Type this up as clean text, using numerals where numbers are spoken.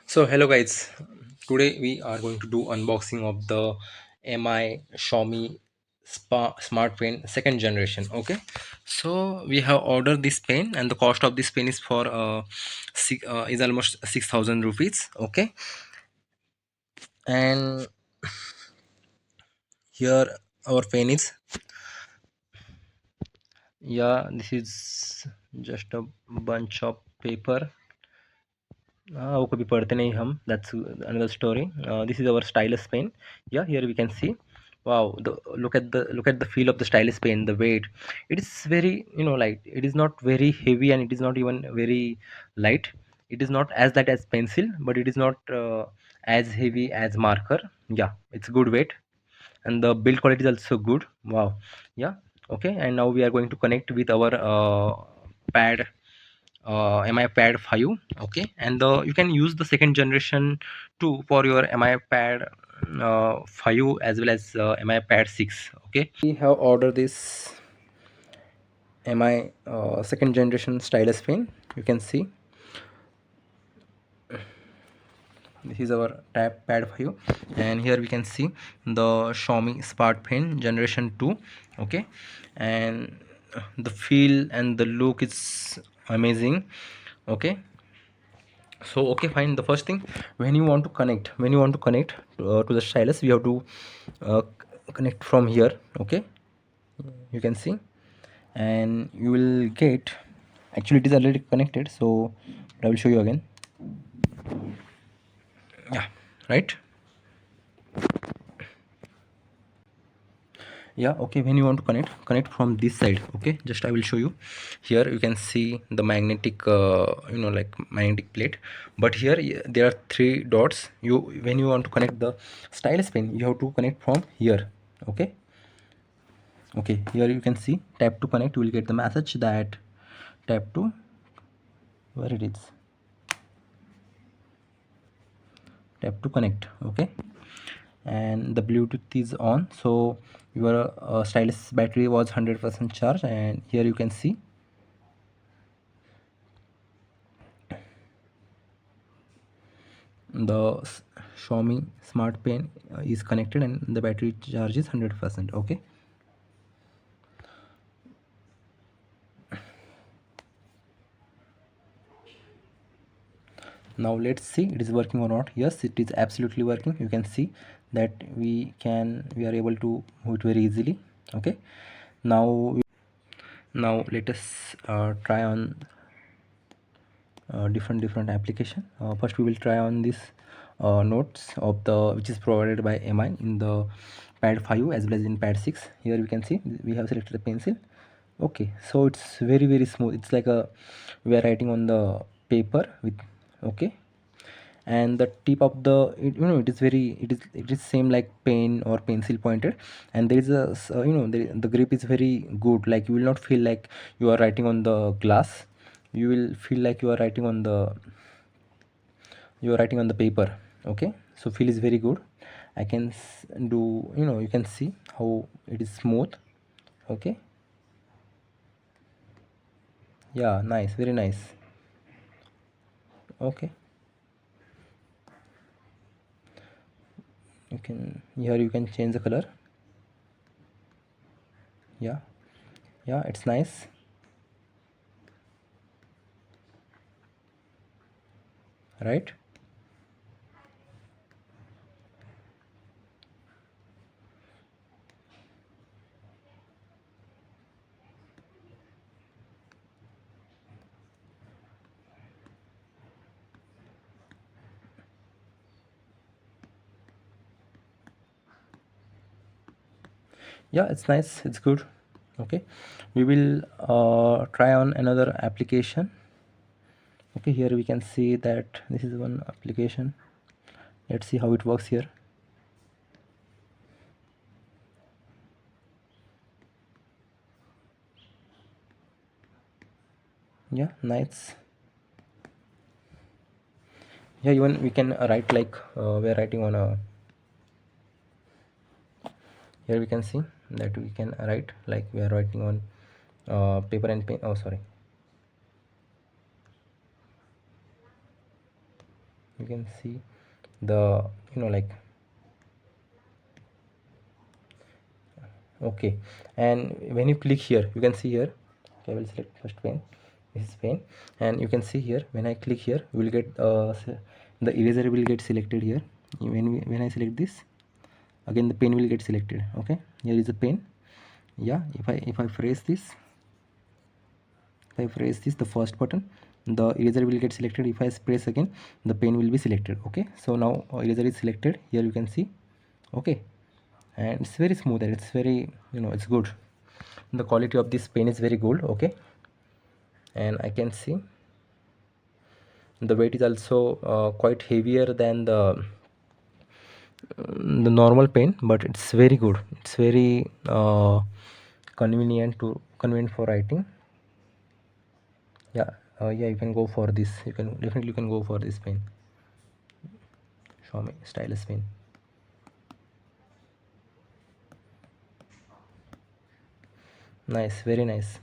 So hello guys, today we are going to do unboxing of the MI Xiaomi Smart Pen second generation. Okay, so we have ordered this pen and the cost of this pen is for is almost 6,000 rupees. Okay, and here our pen is. Yeah, this is just a bunch of paper. वो कभी पढ़ते नहीं हम. That's another story. This is our stylus pen. Yeah, here we can see. Wow, look at the feel of the stylus pen. The weight. It is very light. It is not very heavy and it is not even very light. It is not as light as pencil, but it is not as heavy as marker. Yeah, it's good weight, and the build quality is also good. Wow. Yeah. Okay, and now we are going to connect with our pad, mi pad 5. Okay, and you can use the second generation too for your mi pad 5 as well as mi pad 6. Okay, we have ordered this mi second generation stylus pen. You can see this is our tab pad 5, and here we can see the Xiaomi Smart Pen generation 2. Okay, and the feel and the look is amazing. Okay, so okay, fine. The first thing, when you want to connect to the stylus, we have to connect from here. Okay, you can see, and you will get, actually it is already connected, so I will show you again. Yeah, right. Yeah, okay, when you want to connect from this side. Okay, just I will show you. Here you can see the magnetic like magnetic plate, but here there are three dots. You When you want to connect the stylus pen, you have to connect from here. Okay, okay, here you can see tap to connect. You will get the message that tap to, where it is, tap to connect. Okay, and the Bluetooth is on, so your stylus battery was 100% charged, and here you can see the Xiaomi Smart Pen is connected and the battery charge is 100%. Okay, now let's see it is working or not. Yes, it is absolutely working. You can see that we are able to move it very easily. Okay, now let us try on different application. First we will try on this notes of the which is provided by mi in the pad 5 as well as in pad 6. Here we can see we have selected the pencil. Okay, so it's very smooth. It's like a we are writing on the paper with. Okay, and the tip of the it is very, it is same like pen or pencil pointed, and there is a the grip is very good. Like you will not feel like you are writing on the glass. You will feel like you are writing on the paper. Okay, so feel is very good. I can do, you can see how it is smooth. Okay, yeah, nice, very nice. Okay, you can, here you can change the color. Yeah, yeah, it's nice. Right. Yeah, it's nice, it's good. Okay, we will try on another application. Okay, here we can see that this is one application. Let's see how it works here. Yeah, nice. Yeah, even we can write like we're writing on a, here we can see that we can write like we are writing on paper and pen. Oh, sorry, you can see the like, okay. And when you click here, you can see here, okay, I will select first pen. This is pen, and you can see here when I click here, we will get the eraser will get selected here. When I select this, again the pen will get selected. Okay, here is a pen. Yeah, if I press this, the first button, the eraser will get selected. If I press again, the pen will be selected. Okay, so now eraser is selected. Here you can see. Okay, and it's very smooth and it's very, it's good. The quality of this pen is very good. Okay, and I can see the weight is also quite heavier than the normal pen, but it's very good. It's very convenient for writing. Yeah, yeah, you can go for this. You can go for this pen. Xiaomi stylus pen. Nice, very nice.